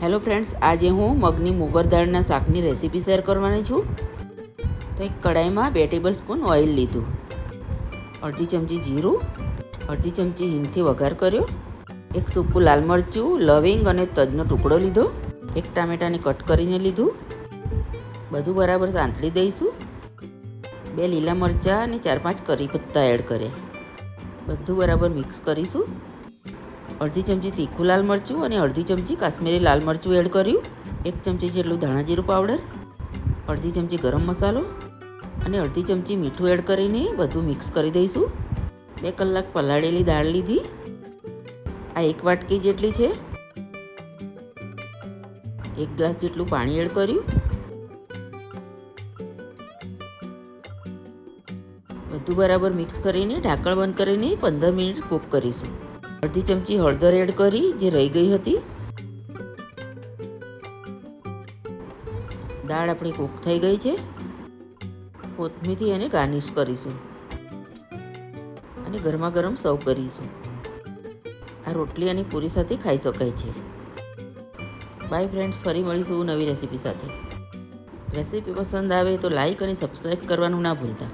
Hello friends, આજે હું મગની મોગર દાળના શાકની રેસીપી શેર કરવાની છું. તો એક કડાઈમાં 2 ટેબલ સ્પૂન ઓઇલ લીધું, અડધી ચમચી જીરું, અડધી ચમચી હિંગથી વઘાર કર્યો, એક સૂકું લાલ મરચું, લવિંગ અને તજનો ટુકડો લીધો, એક ટામેટાને કટ કરીને લીધું. બધું બરાબર સાંતળી દઈશું. 2 લીલા મરચાં અને 4-5 કરી પત્તા એડ કર્યા. બધું બરાબર મિક્સ કરીશું. અડધી ચમચી તીખું લાલ મરચું અને અડધી ચમચી કાશ્મીરી લાલ મરચું એડ કર્યું. 1 ચમચી જેટલું ધાણા જીરું પાવડર, અડધી ચમચી ગરમ મસાલો અને અડધી ચમચી મીઠું એડ કરીને બધું મિક્સ કરી દઈશું. 2 કલાક પલાળેલી દાળ લીધી, આ 1 વાટકી જેટલી છે. 1 ગ્લાસ જેટલું પાણી એડ કર્યું. બધું બરાબર મિક્સ કરીને ઢાંકણ બંધ કરીને 15 મિનિટ કૂક કરીશું. અડધી ચમચી હળદર એડ કરી જે રહી ગઈ હતી. દાળ આપણી કૂક થઈ ગઈ છે. કોથમીરથી એને ગાર્નિશ કરીશું અને ગરમા ગરમ સર્વ કરીશું. આ રોટલી અને પૂરી સાથે ખાઈ શકાય છે. બાય ફ્રેન્ડ્સ, ફરી મળીશું નવી રેસીપી સાથે. રેસીપી પસંદ આવે તો લાઈક અને સબસ્ક્રાઈબ કરવાનું ના ભૂલતા.